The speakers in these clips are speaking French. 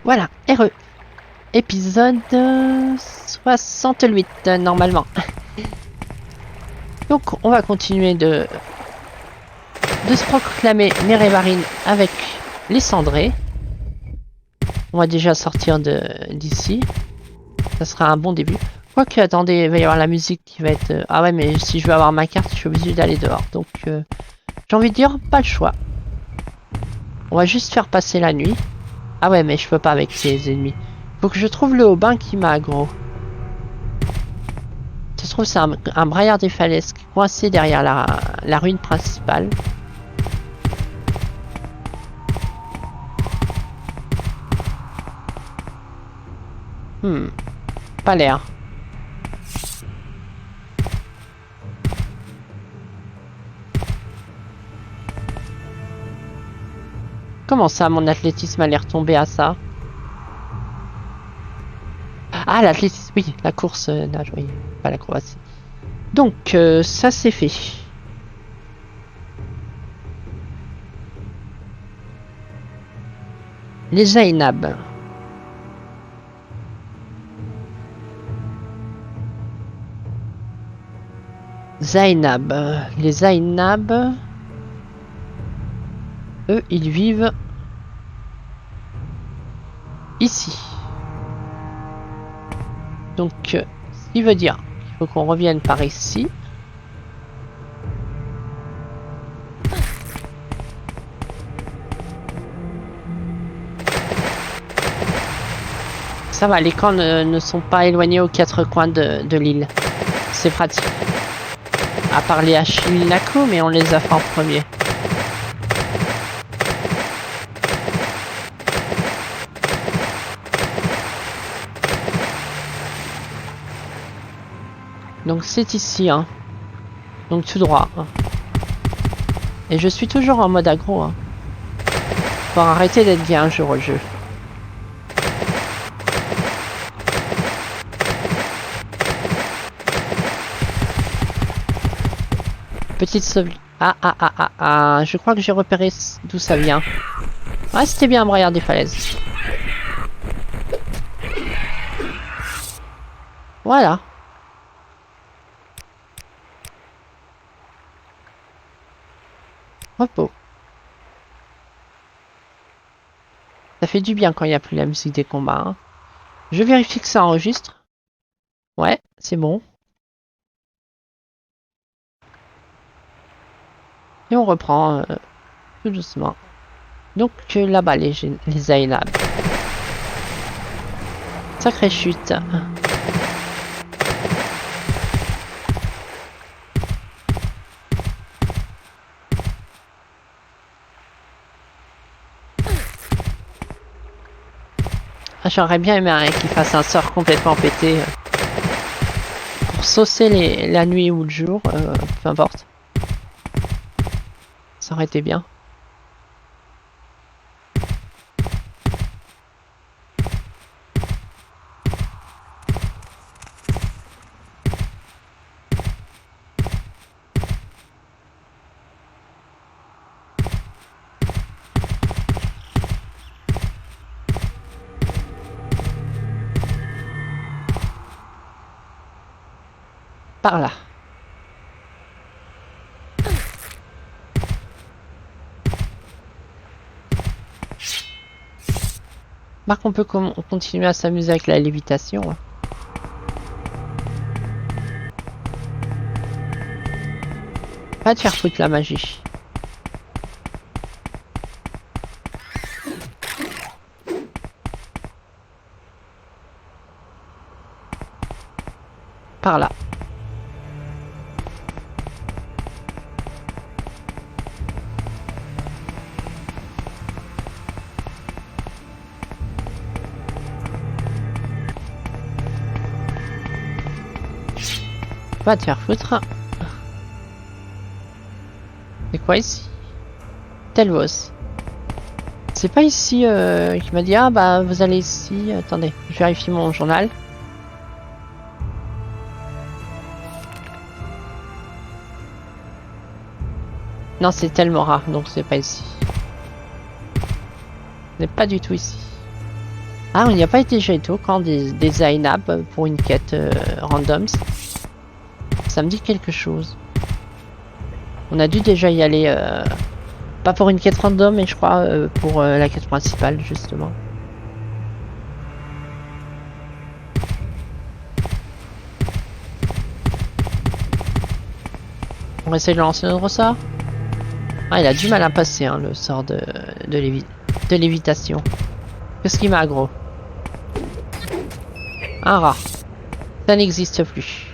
Voilà, RE. Épisode 68, normalement. Donc, on va continuer de se proclamer Mérévarine avec les cendrés. On va déjà sortir d'ici. Ça sera un bon début. Quoique, attendez, il va y avoir la musique qui va être... Ah ouais, mais si je veux avoir ma carte, je suis obligé d'aller dehors. Donc, j'ai envie de dire, pas le choix. On va juste faire passer la nuit. Ah ouais, mais je peux pas avec ces ennemis. Faut que je trouve le Aubin qui m'a aggro. Ça se trouve, c'est un braillard des falaises coincé derrière la ruine principale. Pas l'air. Comment ça, mon athlétisme a l'air tombé à ça? Ah, l'athlétisme, oui, la course nage, oui, pas l'acrobatie. Donc, ça c'est fait. Les Zainab. Zainab. Les Zainab, eux, ils vivent ici. Donc, ce qui veut dire qu'il faut qu'on revienne par ici. Ça va, les camps ne sont pas éloignés aux quatre coins de l'île. C'est pratique. À part les Achille Naco, mais on les a fait en premier. Donc c'est ici, hein. Donc tout droit. Hein. Et je suis toujours en mode aggro. Hein. Faut arrêter d'être bien un jour au jeu. Petite sauvegarde. Ah, je crois que j'ai repéré d'où ça vient. Ah, c'était bien un braillard des falaises. Voilà. Repos. Ça fait du bien quand il n'y a plus la musique des combats. Hein. Je vérifie que ça enregistre. Ouais, c'est bon. Et on reprend tout doucement. Donc là-bas, les Zainab. Sacrée chute. Ah, j'aurais bien aimé qu'il fasse un sort complètement pété. Pour saucer la nuit ou le jour, peu importe. Ça aurait été bien. Par là. Marc, on peut continuer à s'amuser avec la lévitation. Hein. Pas te faire foutre la magie. Par là. Va te faire foutre. C'est quoi ici? Telvos. C'est pas ici qui m'a dit ah bah vous allez ici. Attendez, je vérifie mon journal. Non, c'est Telmora, donc c'est pas ici. On n'est pas du tout ici. Ah, il n'y a pas été jeté quand des Zainab pour une quête randoms. Ça me dit quelque chose. On a dû déjà y aller, pas pour une quête random, mais je crois pour la quête principale, justement. On essaie de lancer notre sort. Ah, il a du mal à passer, hein, le sort de lévitation. Qu'est-ce qui m'a aggro? Un rat. Ça n'existe plus.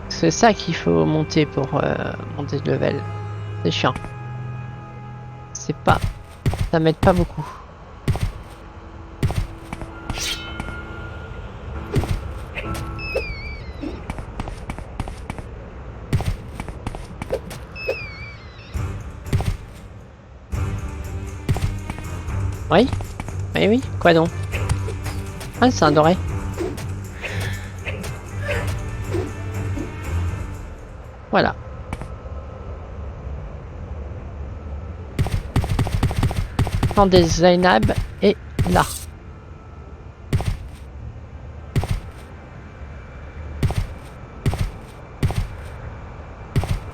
C'est ça qu'il faut monter pour monter de level. C'est chiant. C'est pas... Ça m'aide pas beaucoup. Oui? Oui, oui. Quoi donc? Ah, c'est un doré. Voilà. Quand des Zainab est là.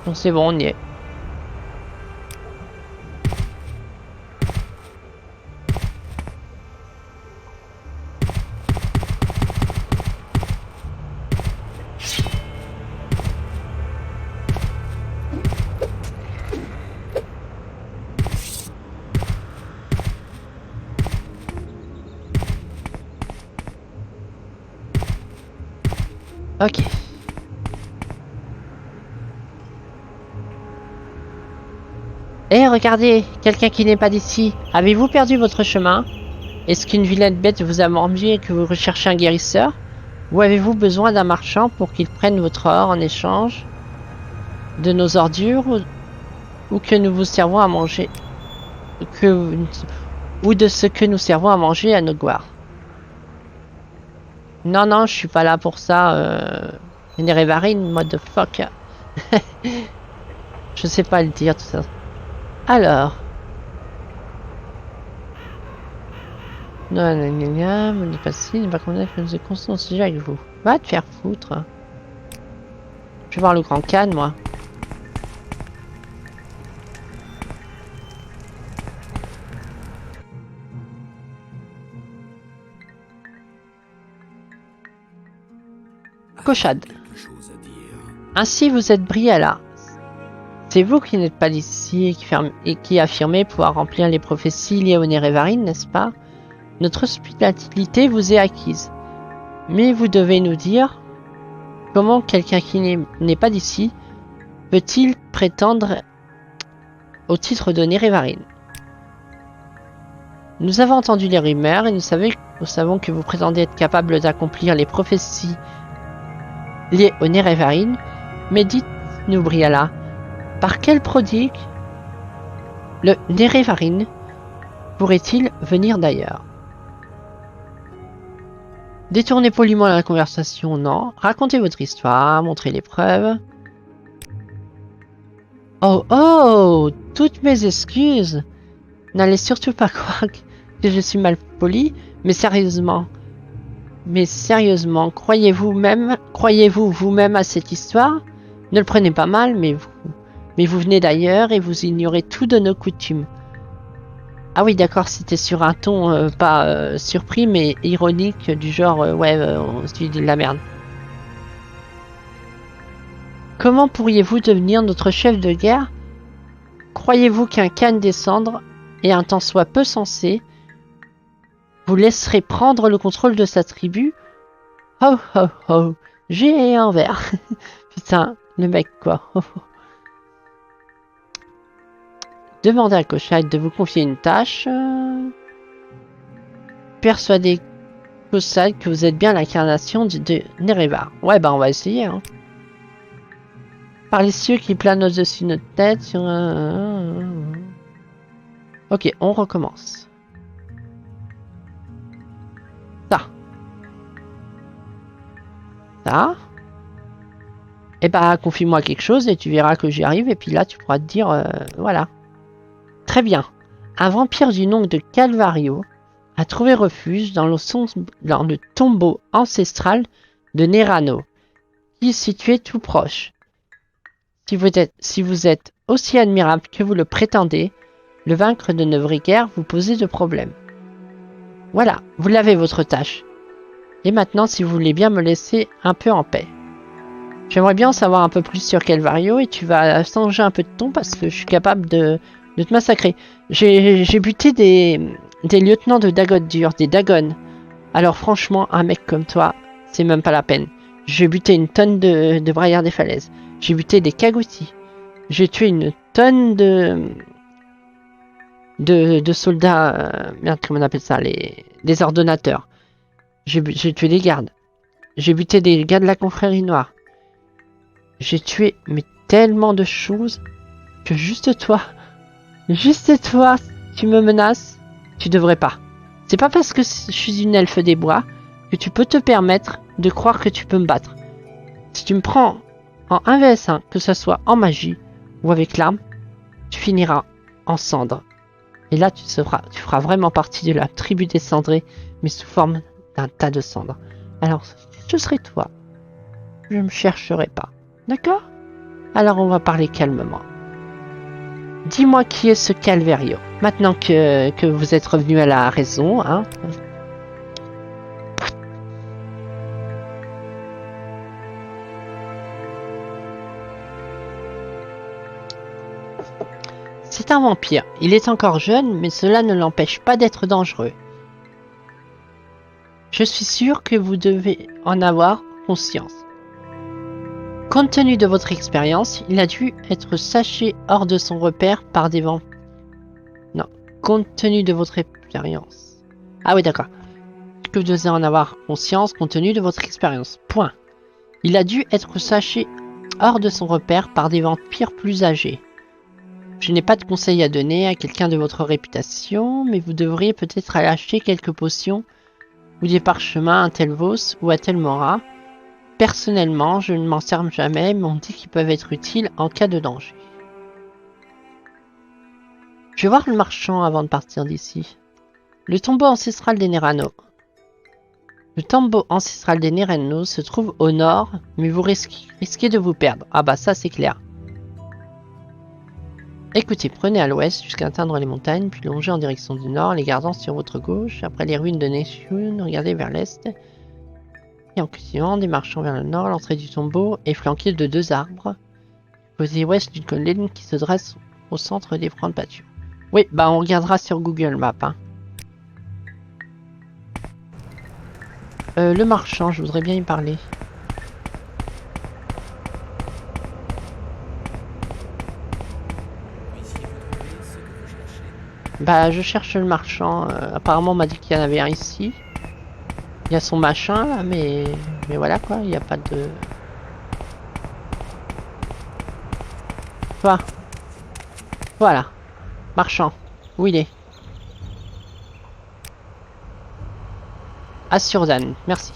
Donc c'est bon, on y est. Ok. Eh, regardez, quelqu'un qui n'est pas d'ici. Avez-vous perdu votre chemin? Est-ce qu'une vilaine bête vous a mordu et que vous recherchez un guérisseur? Ou avez-vous besoin d'un marchand pour qu'il prenne votre or en échange de nos ordures ou que nous vous servons à manger ou de ce que nous servons à manger à nos gloires? Non, non, je suis pas là pour ça. Nerevarine, motherfucker. Je sais pas le dire, tout ça. Alors. Non, non, non, non, on est facile, il va connaître que nous sommes constants au sujet avec vous. Va te faire foutre. Je vais voir le grand Khan, moi. Koshad. Ainsi, vous êtes Briella. C'est vous qui n'êtes pas d'ici et qui affirmez pouvoir remplir les prophéties liées au Nerevarine, n'est-ce pas? Notre hospitalité vous est acquise. Mais vous devez nous dire comment quelqu'un qui n'est pas d'ici peut-il prétendre au titre de Nerevarine? Nous avons entendu les rumeurs et nous savons que vous prétendez être capable d'accomplir les prophéties liées au Nerevarine, mais dites-nous, Briella, par quel prodigue le Nerevarine pourrait-il venir d'ailleurs? Détournez poliment la conversation, non. Racontez votre histoire, montrez les preuves. Oh, oh! Toutes mes excuses! N'allez surtout pas croire que je suis mal poli, mais sérieusement, croyez-vous vous-même à cette histoire? Ne le prenez pas mal, mais vous venez d'ailleurs et vous ignorez tout de nos coutumes. Ah oui, d'accord, c'était sur un ton pas surpris, mais ironique, du genre ouais, on se dit de la merde. Comment pourriez-vous devenir notre chef de guerre? Croyez-vous qu'un Khan descendre et un tant soit peu sensé vous laisserait prendre le contrôle de sa tribu? Oh oh oh, j'ai un verre. Putain, le mec quoi. Demandez à Koshad de vous confier une tâche. Persuadez Koshad que vous êtes bien l'incarnation de Nerevar. Ouais, bah on va essayer. Hein. Par les cieux qui planent au-dessus de notre tête. Sur Ok, on recommence. Ça. Ça. Eh bah, confie-moi quelque chose et tu verras que j'y arrive. Et puis là, tu pourras te dire, voilà. Très bien. Un vampire du nom de Calvario a trouvé refuge dans le tombeau ancestral de Nerano, qui est situé tout proche. Si vous êtes aussi admirable que vous le prétendez, le vaincre ne devrait guère vous poser de problème. Voilà, vous l'avez votre tâche. Et maintenant, si vous voulez bien me laisser un peu en paix. J'aimerais bien en savoir un peu plus sur Calvario et tu vas changer un peu de ton parce que je suis capable de te massacrer. J'ai buté des lieutenants de Dagon dur, des Dagon. Alors franchement, un mec comme toi, c'est même pas la peine. J'ai buté une tonne de braillards des falaises. J'ai buté des Kagoutis. J'ai tué une tonne de soldats, merde, comment on appelle ça, des ordonnateurs. J'ai tué des gardes. J'ai buté des gars de la confrérie noire. J'ai tué mais tellement de choses que juste toi, tu me menaces, tu devrais pas. C'est pas parce que je suis une elfe des bois que tu peux te permettre de croire que tu peux me battre. Si tu me prends en 1vs1, que ce soit en magie ou avec l'arme, tu finiras en cendres. Et là, tu feras vraiment partie de la tribu des cendrés, mais sous forme d'un tas de cendres. Alors, je serai toi. Je me chercherai pas. D'accord? Alors, on va parler calmement. Dis-moi qui est ce Calvario. Maintenant que vous êtes revenu à la raison, hein. C'est un vampire. Il est encore jeune, mais cela ne l'empêche pas d'être dangereux. Je suis sûr que vous devez en avoir conscience. Compte tenu de votre expérience, il a dû être saché hors de son repère par des vampires. Non, compte tenu de votre expérience. Ah oui, d'accord. Que vous devez en avoir conscience compte tenu de votre expérience. Point. Il a dû être saché hors de son repère par des vampires plus âgés. Je n'ai pas de conseils à donner à quelqu'un de votre réputation, mais vous devriez peut-être lâcher quelques potions ou des parchemins à Telvos ou à Telmora. Personnellement, je ne m'en sers jamais, mais on dit qu'ils peuvent être utiles en cas de danger. Je vais voir le marchand avant de partir d'ici. Le tombeau ancestral des Nerano. Le tombeau ancestral des Nerano se trouve au nord, mais vous risquez de vous perdre. Ah bah ça c'est clair. Écoutez, prenez à l'ouest jusqu'à atteindre les montagnes, puis longez en direction du nord, les gardant sur votre gauche. Après les ruines de Neshun, regardez vers l'est. Et en cultivant, démarchant vers le nord, l'entrée du tombeau est flanquée de 2 arbres, côté ouest d'une colline qui se dresse au centre des francs de pâture. Oui, bah on regardera sur Google Maps. Hein. Le marchand, je voudrais bien y parler. Bah je cherche le marchand. Apparemment on m'a dit qu'il y en avait un ici. Il y a son machin là, mais voilà quoi, il n'y a pas de... Toi. Voilà. Marchand. Où il est? Assurdan, merci.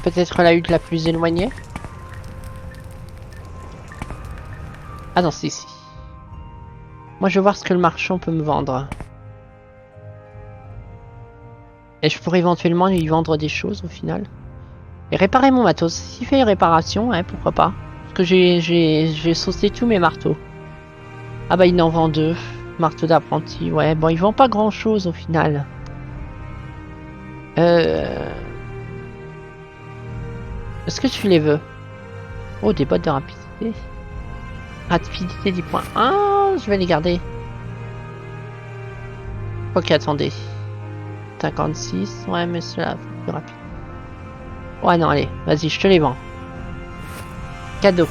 Peut-être la hutte la plus éloignée. Ah non, c'est ici. Moi, je vais voir ce que le marchand peut me vendre. Et je pourrais éventuellement lui vendre des choses au final. Et réparer mon matos. S'il fait réparation, hein, pourquoi pas. Parce que j'ai saucé tous mes marteaux. Ah bah, il en vend 2. Marteau d'apprenti. Ouais, bon, il vend pas grand chose au final. Est-ce que tu les veux? Oh, des bottes de rapidité. Rapidité 10 points. Ah, je vais les garder. Ok, attendez. 56. Ouais, mais cela plus rapide. Ouais, non, allez. Vas-y, je te les vends. Cadeau.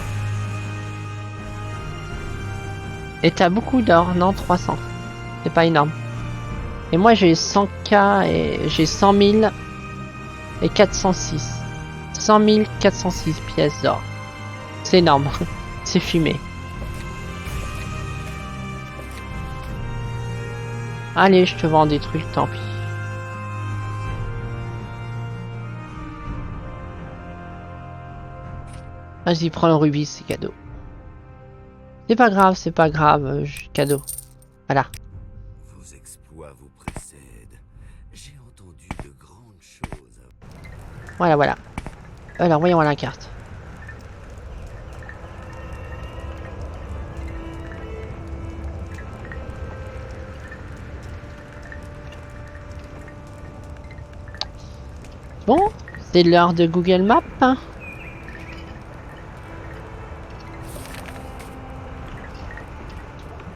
Et t'as beaucoup d'or, non? 300. C'est pas énorme. Et moi, j'ai 100K et j'ai 100 000 et 406. 100 406 pièces d'or. C'est énorme. C'est fumé. Allez, je te vends des trucs, tant pis. Vas-y, prends le rubis, c'est cadeau. C'est pas grave, c'est pas grave, cadeau. Voilà. Vos exploits vous précèdent. J'ai entendu de grandes choses. Voilà, voilà. Alors, voyons la carte. Bon, c'est l'heure de Google Maps. Hein.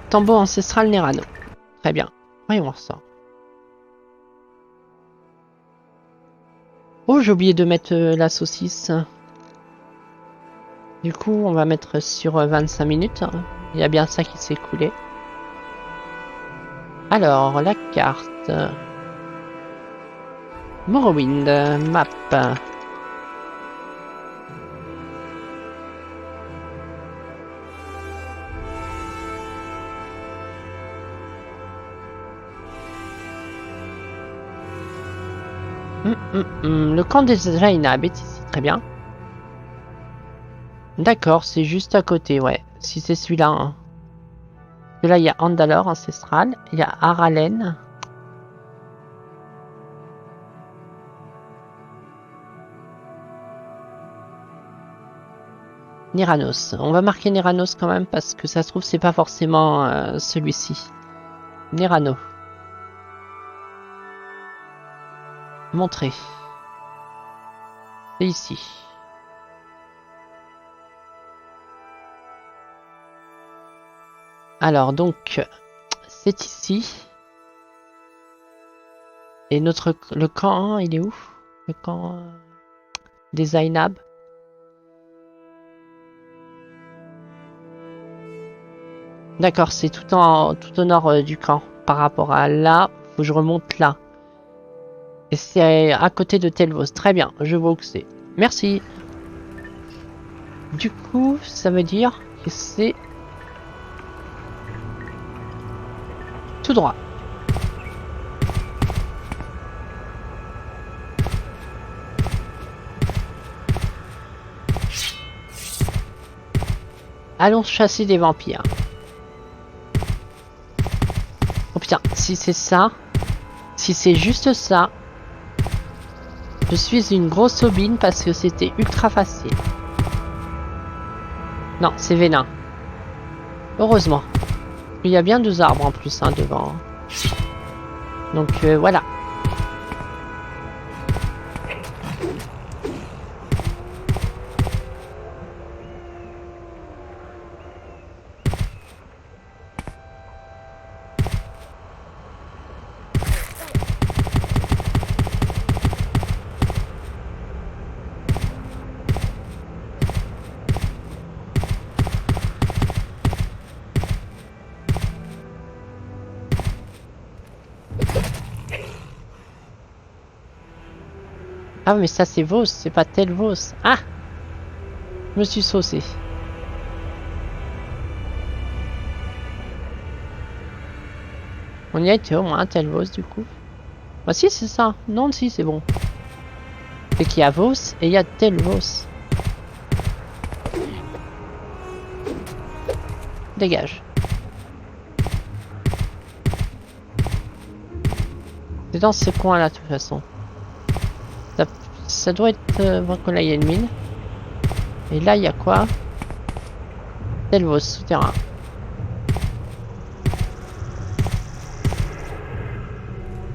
Tombeau ancestral Nerano. Très bien. Voyons voir ça. Oh, j'ai oublié de mettre la saucisse. Du coup, on va mettre sur 25 minutes. Il y a bien ça qui s'est écoulé. Alors, la carte. Morrowind, map. Le camp des Zainab est ici, très bien. D'accord, c'est juste à côté, ouais. Si c'est celui-là. Hein. Là, il y a Andalor ancestral, il y a Aralen. Neranos. On va marquer Neranos quand même parce que ça se trouve c'est pas forcément celui-ci. Nerano. Montrer. C'est ici. Alors donc c'est ici. Et le camp, il est où? Le camp des Zainab. D'accord, c'est tout au nord du camp. Par rapport à là, faut que je remonte là. Et c'est à côté de Telvos. Très bien, je vois où c'est. Merci. Du coup, ça veut dire que c'est tout droit. Allons chasser des vampires. Oh putain, si c'est ça, si c'est juste ça, je suis une grosse aubine parce que c'était ultra facile. Non, c'est Vénin. Heureusement. Il y a bien 2 arbres en plus hein, devant. Donc voilà. Ah mais ça c'est Vos, c'est pas Telvos. Ah, je me suis saucé. On y a été au moins Telvos du coup. Bah si c'est ça. Non si c'est bon. C'est qu'il y a Vos et il y a Telvos. Dégage. C'est dans ce coin là de toute façon. Ça doit être... voir que là il y a une mine. Et là il y a quoi? Telvos, souterrain.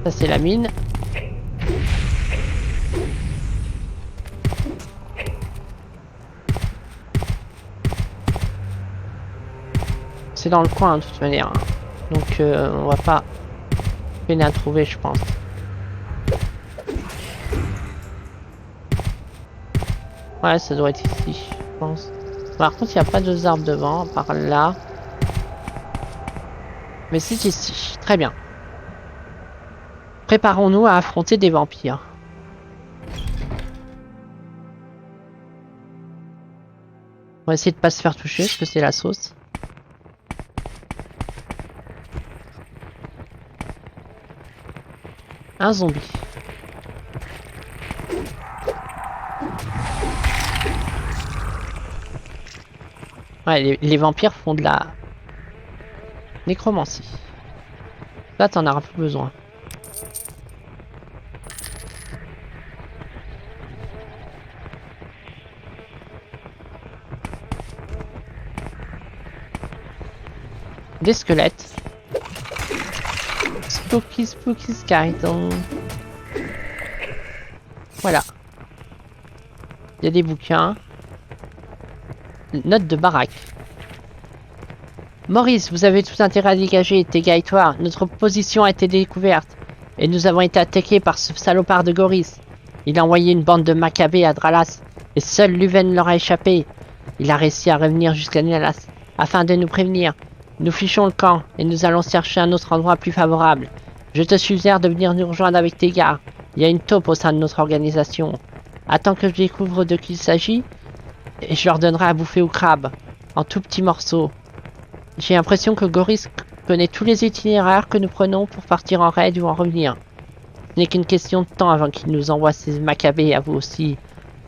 Ça c'est la mine. C'est dans le coin de toute manière. Donc on va pas peiner à trouver je pense. Ouais, ça doit être ici, je pense. Par contre, il n'y a pas 2 arbres devant, par là. Mais c'est ici. Très bien. Préparons-nous à affronter des vampires. On va essayer de pas se faire toucher parce que c'est la sauce. Un zombie. Ouais, les vampires font de la nécromancie. Là, t'en auras plus besoin. Des squelettes. Spooky, spooky skeleton. Voilà. Il y a des bouquins. Note de baraque. Maurice, vous avez tout intérêt à dégager, Tega et toi. Notre position a été découverte. Et nous avons été attaqués par ce salopard de Goris. Il a envoyé une bande de Maccabées à Dralas. Et seul Luven leur a échappé. Il a réussi à revenir jusqu'à Nalas afin de nous prévenir. Nous fichons le camp et nous allons chercher un autre endroit plus favorable. Je te suggère de venir nous rejoindre avec tes gars. Il y a une taupe au sein de notre organisation. Attends que je découvre de qui il s'agit et je leur donnerai à bouffer au crabe, en tout petits morceaux. J'ai l'impression que Goris connaît tous les itinéraires que nous prenons pour partir en raid ou en revenir. Ce n'est qu'une question de temps avant qu'il nous envoie ses Maccabées à vous aussi.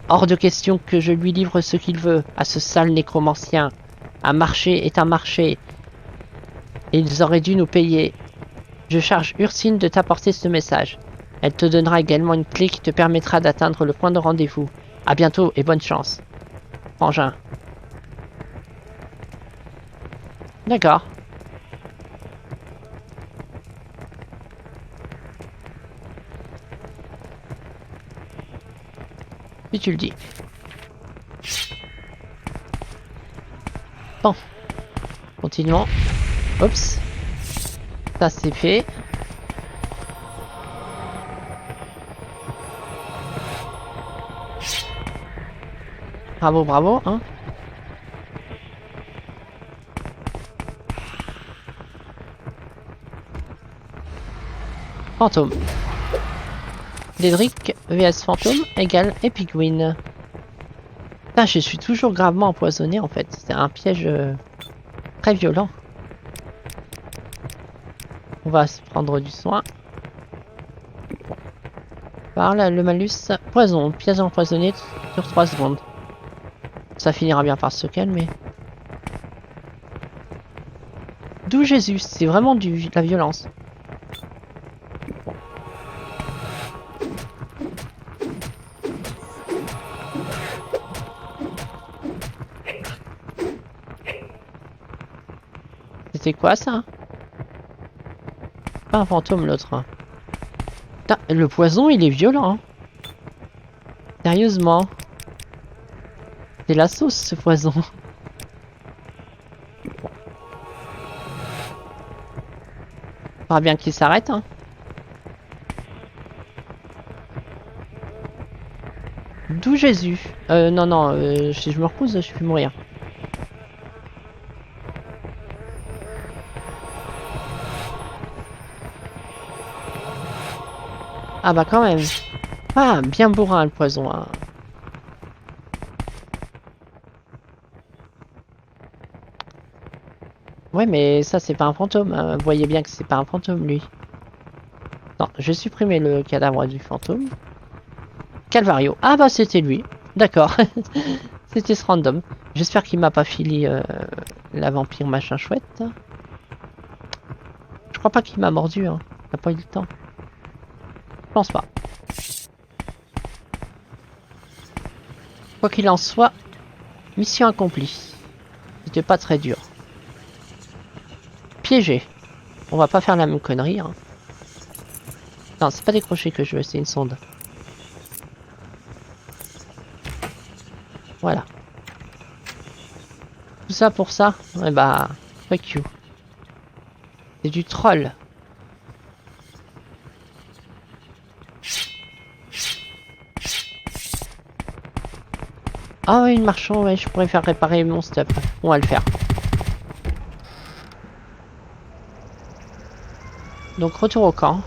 Hors de question que je lui livre ce qu'il veut à ce sale nécromancien. Un marché est un marché. Et ils auraient dû nous payer. Je charge Ursine de t'apporter ce message. Elle te donnera également une clé qui te permettra d'atteindre le point de rendez-vous. À bientôt et bonne chance. Frangin. D'accord. Si tu le dis. Bon. Continuons. Oups. Ça c'est fait. Bravo, bravo, hein. Fantôme. Dédric vs Fantôme égale Epic Win. Putain, je suis toujours gravement empoisonné en fait. C'est un piège très violent. On va se prendre du soin. Par là, le malus. Poison. Piège empoisonné sur 3 secondes. Ça finira bien par se calmer. D'où Jésus. C'est vraiment de la violence. C'était quoi ça? Pas un fantôme l'autre. Le poison il est violent. Hein. Sérieusement. C'est la sauce ce poison. Faudra bien qu'il s'arrête. Hein. D'où Jésus. Non, non, si je me repose, je vais mourir. Ah bah quand même. Ah, bien bourrin le poison. Hein. Ouais, mais ça c'est pas un fantôme. Hein. Vous voyez bien que c'est pas un fantôme lui. Non, je vais supprimer le cadavre du fantôme. Calvario. Ah bah c'était lui. D'accord. C'était ce random. J'espère qu'il m'a pas filé la vampire machin chouette. Je crois pas qu'il m'a mordu. Hein. Il a pas eu le temps. Je pense pas. Quoi qu'il en soit, mission accomplie. C'était pas très dur. Piégé. On va pas faire la même connerie. Hein. Non, c'est pas des crochets que je veux, c'est une sonde. Voilà. Tout ça pour ça? Eh bah, fuck you. C'est du troll. Ah oui, une marchand, ouais, je pourrais faire réparer mon stuff. On va le faire. Donc retour au camp.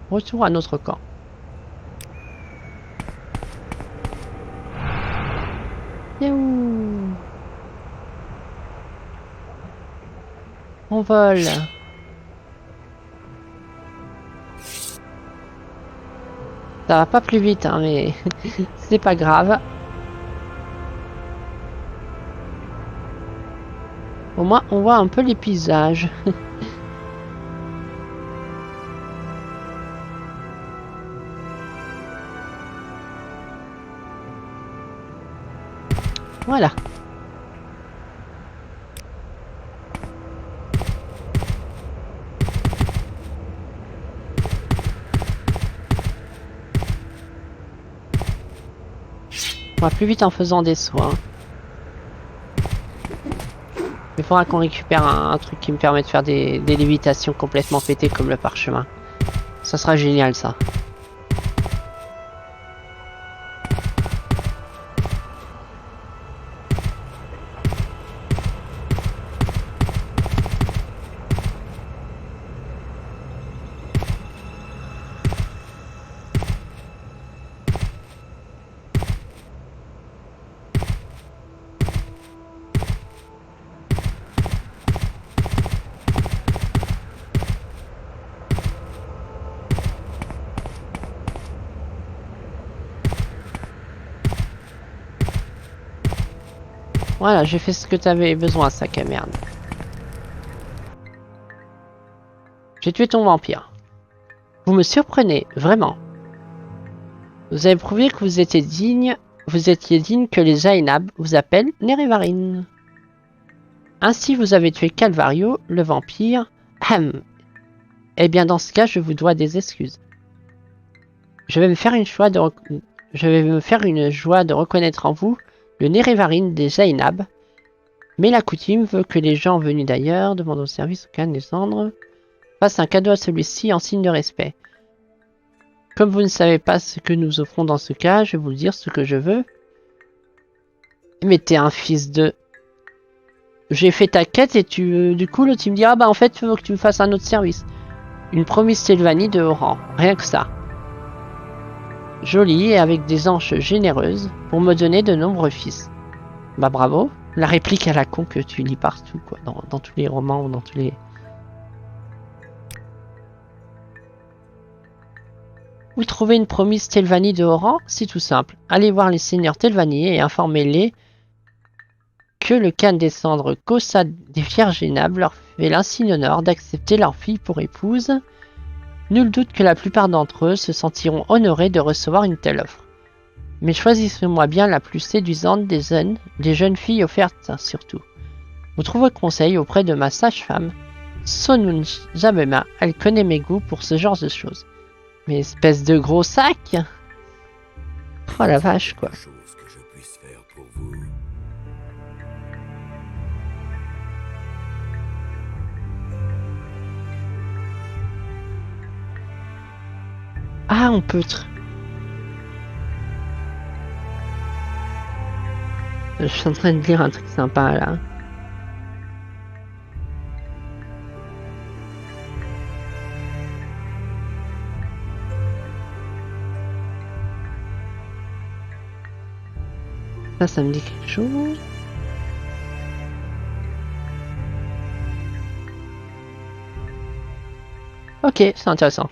Retour à notre camp. Youhou. On vole. Ça va pas plus vite, hein, mais c'est pas grave. Au moins, on voit un peu les paysages. Voilà. On va plus vite en faisant des soins. Il faudra qu'on récupère un truc qui me permet de faire des lévitations complètement pétées comme le parchemin. Ça sera génial ça. Voilà, j'ai fait ce que tu avais besoin, sac à merde. J'ai tué ton vampire. Vous me surprenez, vraiment. Vous avez prouvé que vous étiez digne que les Zainab vous appellent Nerevarine. Ainsi, vous avez tué Calvario, le vampire. Ahem. Eh bien, dans ce cas, je vous dois des excuses. Je vais me faire une joie de reconnaître en vous le Nerevarine des Zainab. Mais la coutume veut que les gens venus d'ailleurs demandent au service au Khan des Cendres fassent un cadeau à celui-ci en signe de respect. Comme vous ne savez pas ce que nous offrons dans ce cas, je vais vous dire ce que je veux. Mais t'es un fils de... J'ai fait ta quête et du coup, l'autre il me dit, ah bah en fait, il faut que tu me fasses un autre service. Une promise Sylvanie de haut rang, rien que ça. Jolie et avec des hanches généreuses pour me donner de nombreux fils. Bah bravo. La réplique à la con que tu lis partout, quoi, dans tous les romans ou dans tous les... Vous trouvez une promise Telvanni de haut rang? C'est tout simple. Allez voir les seigneurs Telvanni et informez-les que le Khan des Cendres Kossa des Viergénables leur fait l'insigne honneur d'accepter leur fille pour épouse. Nul doute que la plupart d'entre eux se sentiront honorés de recevoir une telle offre. Mais choisissez-moi bien la plus séduisante des jeunes filles offertes surtout. Vous trouverez conseil auprès de ma sage-femme, Sonun Jabema. Elle connaît mes goûts pour ce genre de choses. Mais espèce de gros sac! Oh la vache, quoi. Chose que je puisse faire pour vous. Ah, on peut... Je suis en train de lire un truc sympa, là. Ça me dit quelque chose. Ok, c'est intéressant.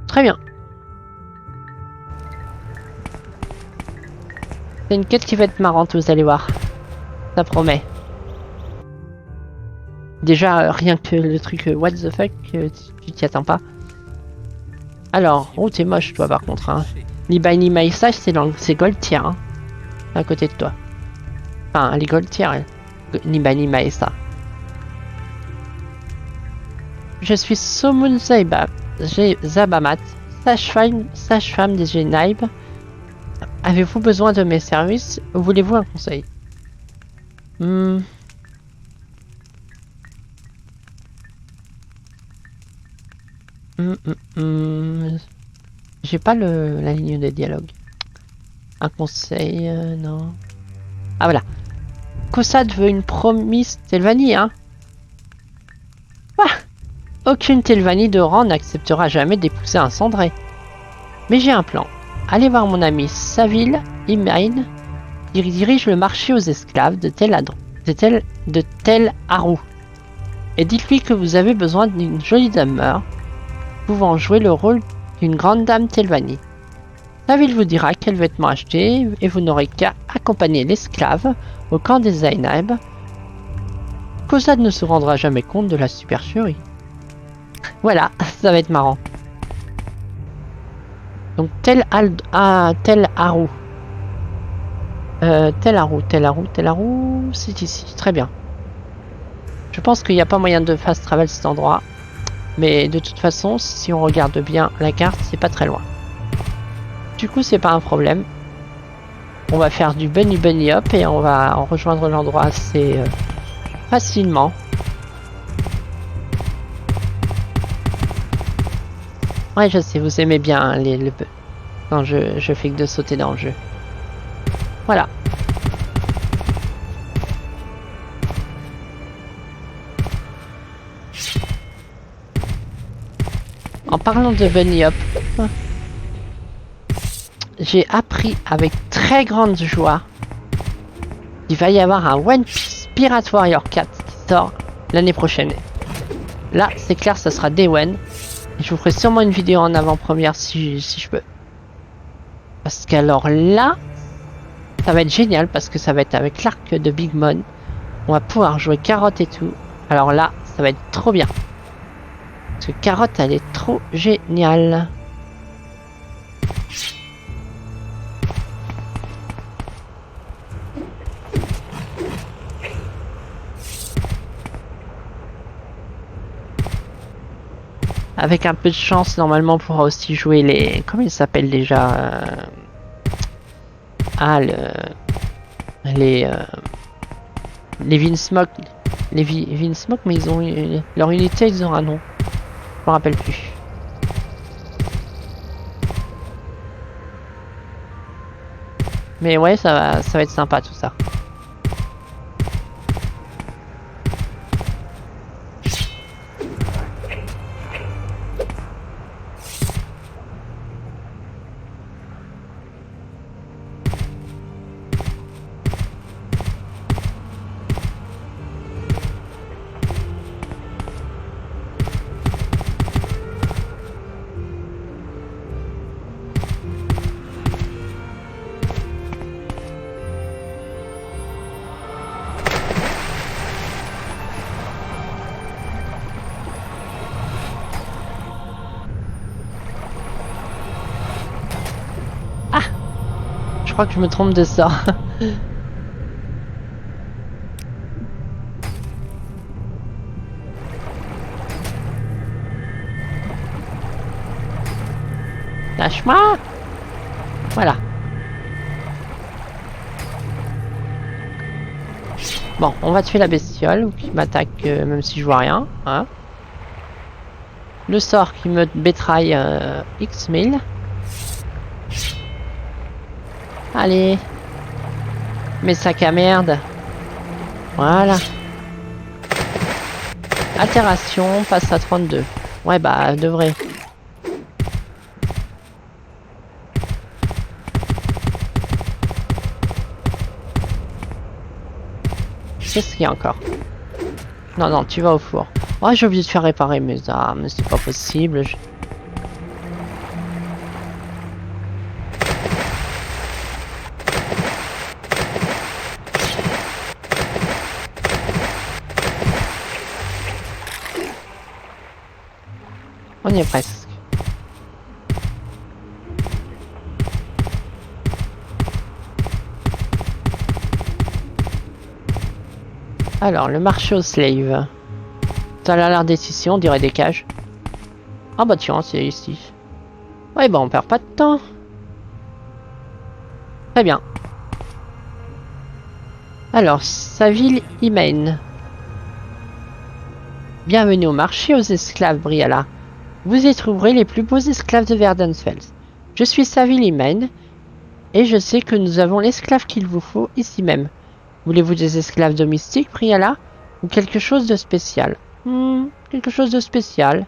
Très bien. C'est une quête qui va être marrante, vous allez voir. Ça promet. Déjà, rien que le truc what the fuck, tu t'y attends pas. Alors, oh t'es moche toi par contre. Hein. Libani Maïsa, c'est Goldtier. Hein, à côté de toi. Enfin, elle est Goldtier, elle. Libani Maïsa. Je suis Somun Zabamat, sage-femme des Genaib. Avez-vous besoin de mes services ou voulez-vous un conseil? J'ai pas la ligne de dialogue. Un conseil, non. Ah voilà. Caussade veut une promise Telvanni, hein. Ah, aucune Telvanni de rang n'acceptera jamais d'épouser un cendré. Mais j'ai un plan. Allez voir mon ami Saville Imain. Il dirige le marché aux esclaves de Tel Harou. Et dites-lui que vous avez besoin d'une jolie demeure, pouvant jouer le rôle d'une grande dame Telvanni. Saville vous dira quels vêtements acheter et vous n'aurez qu'à accompagner l'esclave au camp des Zainab. Caussade ne se rendra jamais compte de la supercherie. Voilà, ça va être marrant. Donc Tel Harou. Tel Harou, c'est ici. Très bien. Je pense qu'il n'y a pas moyen de fast travel cet endroit. Mais de toute façon, si on regarde bien la carte, c'est pas très loin. Du coup, c'est pas un problème. On va faire du bunny hop et on va en rejoindre l'endroit assez facilement. Ouais, je sais, vous aimez bien hein, quand je fais que de sauter dans le jeu. Voilà. En parlant de bunny hop, j'ai appris avec très grande joie qu'il va y avoir un One Piece Pirate Warrior 4 qui sort l'année prochaine. Là, c'est clair, ça sera Day One. Et je vous ferai sûrement une vidéo en avant-première si je peux. Parce qu'alors là, ça va être génial parce que ça va être avec l'arc de Big Mom. On va pouvoir jouer Carotte et tout. Alors là, ça va être trop bien. Parce que Carotte, elle est trop géniale. Avec un peu de chance, normalement, on pourra aussi jouer les... Comment ils s'appellent déjà Ah, les Vinsmoke. Les Vinsmoke, mais ils ont... Leur unité, ils ont un nom. Je me rappelle plus. Mais ouais, ça va être sympa tout ça. Je crois que je me trompe de ça. Lâche-moi. Voilà. Bon, on va tuer la bestiole qui m'attaque même si je vois rien. Hein. Le sort qui me bétraille X1000. Allez. Mes sacs à merde. Voilà. Altération, passe à 32. Ouais, bah, devrait. Qu'est-ce qu'il y a encore? Non, non, tu vas au four. Oh, j'ai oublié de faire réparer mes armes. C'est pas possible. On y est presque. Alors, le marché aux slaves. Ça a l'air d'être ici, on dirait des cages. Ah bah tiens, c'est ici. Ouais, bah on perd pas de temps. Très bien. Alors, Saville Imain. Bienvenue au marché aux esclaves, Briala. Vous y trouverez les plus beaux esclaves de Verdenfels. Je suis Savili Main, et je sais que nous avons l'esclave qu'il vous faut ici même. Voulez-vous des esclaves domestiques, Priala, ou quelque chose de spécial? Quelque chose de spécial.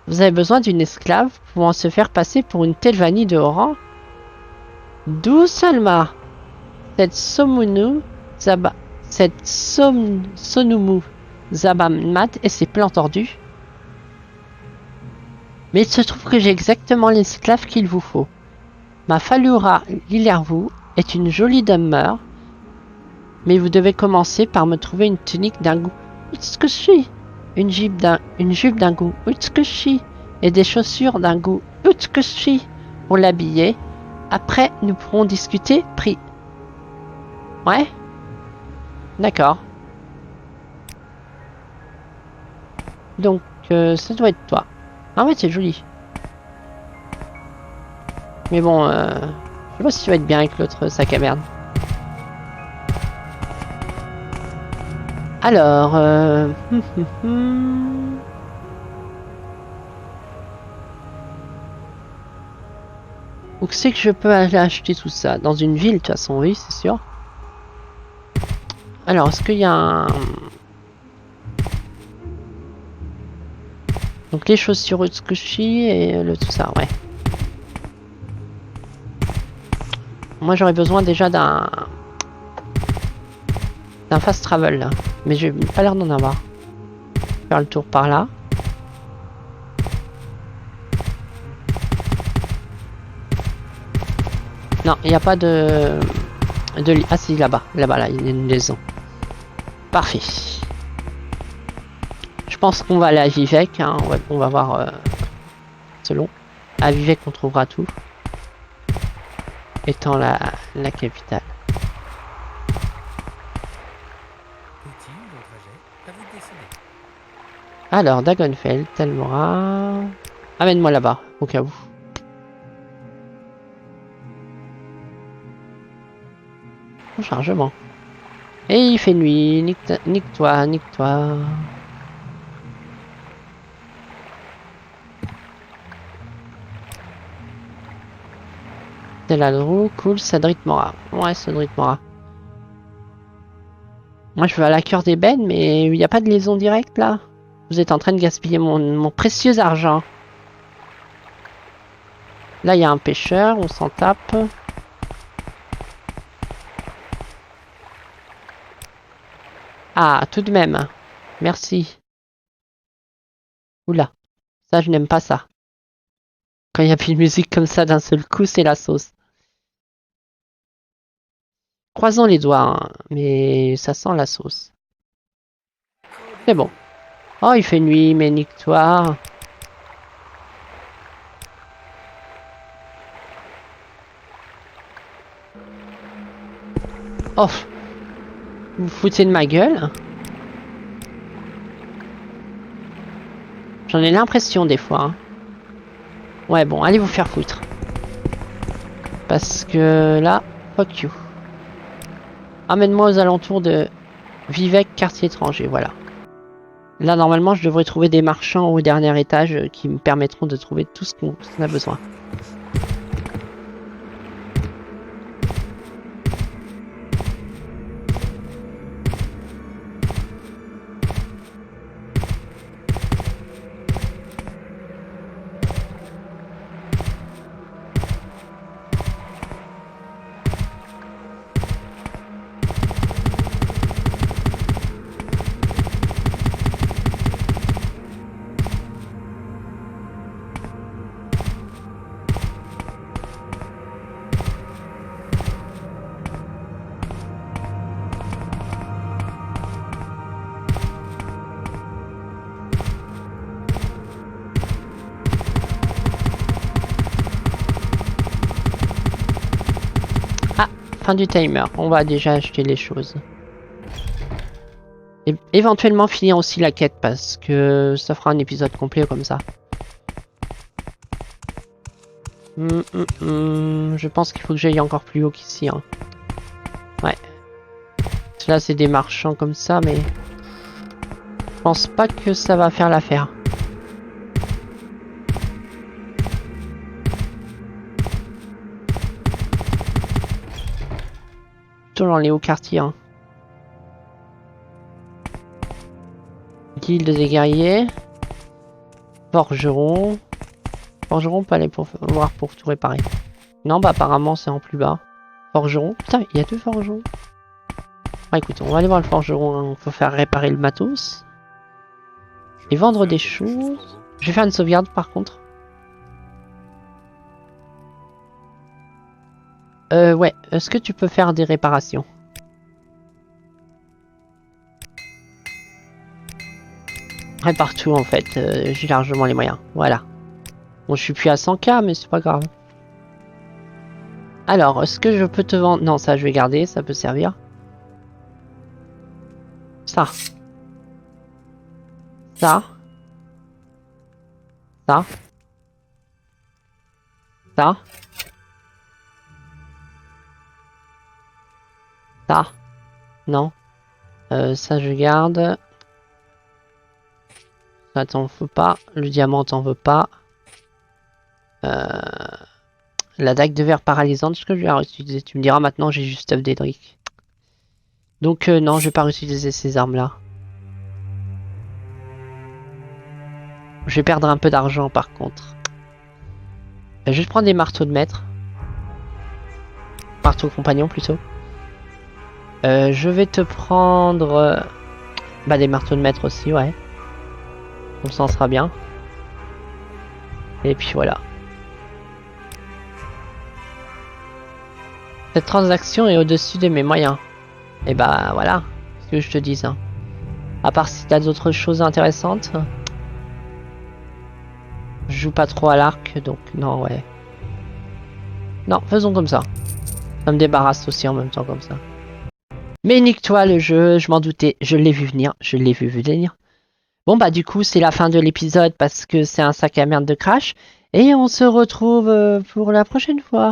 Vous avez besoin d'une esclave pouvant se faire passer pour une Telvanni de haut rang? D'où Salma? Cette Sonumu Zabamat et ses plans tordus? Mais il se trouve que j'ai exactement l'esclave qu'il vous faut. Ma Falura Lilervu est une jolie demeure, mais vous devez commencer par me trouver une tunique d'un goût utsukushi, une jupe d'un goût utsukushi et des chaussures d'un goût utsukushi pour l'habiller. Après, nous pourrons discuter prix. Ouais? D'accord. Donc, ça doit être toi. Ah ouais, c'est joli. Mais bon, je sais pas si tu vas être bien avec l'autre sac à merde. Alors, où c'est que je peux aller acheter tout ça? Dans une ville, de toute façon, oui, c'est sûr. Alors, est-ce qu'il y a un... Donc les chaussures Utsukushi et le tout ça, ouais. Moi j'aurais besoin déjà d'un fast travel là. Mais j'ai pas l'air d'en avoir. Faire le tour par là. Non, il n'y a pas de... Ah si, là-bas. Là-bas, là, il y a une liaison. Parfait. Je pense qu'on va aller à Vivec. Hein. On va voir selon. À Vivec, on trouvera tout. Étant la capitale. Alors, Dagonfeld, Telmora... Amène-moi là-bas, au cas où. Au chargement. Et il fait nuit. Nique-toi, nique-toi. Deladrou, cool, Sadrit Mora. Ouais, Sadrit Mora. Moi, je veux à la cœur d'ébène, mais il n'y a pas de liaison directe, là. Vous êtes en train de gaspiller mon précieux argent. Là, il y a un pêcheur, on s'en tape. Ah, tout de même. Merci. Oula. Ça, je n'aime pas ça. Quand il n'y a plus de musique comme ça d'un seul coup, c'est la sauce. Croisons les doigts, hein, mais ça sent la sauce. C'est bon. Oh, il fait nuit, mais nique-toi. Oh, vous foutez de ma gueule? J'en ai l'impression des fois. Hein. Ouais, bon, allez vous faire foutre. Parce que là, fuck you. Amène-moi aux alentours de Vivec, quartier étranger, voilà. Là, normalement, je devrais trouver des marchands au dernier étage qui me permettront de trouver tout ce qu'on a besoin. Fin du timer, on va déjà acheter les choses. Et éventuellement finir aussi la quête parce que ça fera un épisode complet comme ça. Je pense qu'il faut que j'aille encore plus haut qu'ici. Hein. Ouais. Là c'est des marchands comme ça mais... Je pense pas que ça va faire l'affaire. plutôt dans les hauts quartiers. Hein. Guilde des guerriers. Forgeron. Forgeron, on peut aller pour voir pour tout réparer. Non, bah apparemment c'est en plus bas. Forgeron. Putain, il y a deux forgerons. Ah, écoute, on va aller voir le forgeron. Il faut faire réparer le matos. Et vendre des choses. Je vais faire une sauvegarde par contre. Ouais. Est-ce que tu peux faire des réparations? Répare tout en fait. J'ai largement les moyens. Voilà. Bon, je suis plus à 100K, mais c'est pas grave. Alors, est-ce que je peux te vendre... Non, ça je vais garder, ça peut servir. Ça. Ça. Ça. Ça. Ça. Non. Ça je garde. Ça t'en faut pas. Le diamant t'en veut pas. La dague de verre paralysante, ce que je vais réutiliser. Tu me diras maintenant, j'ai juste stuff d'Edric. Donc non, je vais pas réutiliser ces armes-là. Je vais perdre un peu d'argent par contre. Je vais prendre des marteaux de maître. Marteau compagnon plutôt. Je vais te prendre... bah des marteaux de maître aussi, ouais. Comme ça on sera bien. Et puis voilà. Cette transaction est au-dessus de mes moyens. Et bah voilà, ce que je te dis. Hein. À part si t'as d'autres choses intéressantes. Je joue pas trop à l'arc, donc non, ouais. Non, faisons comme ça. Ça me débarrasse aussi en même temps comme ça. Mais nique-toi le jeu, je m'en doutais. Je l'ai vu venir, je l'ai vu venir. Bon bah du coup c'est la fin de l'épisode parce que c'est un sac à merde de Crash. Et on se retrouve pour la prochaine fois.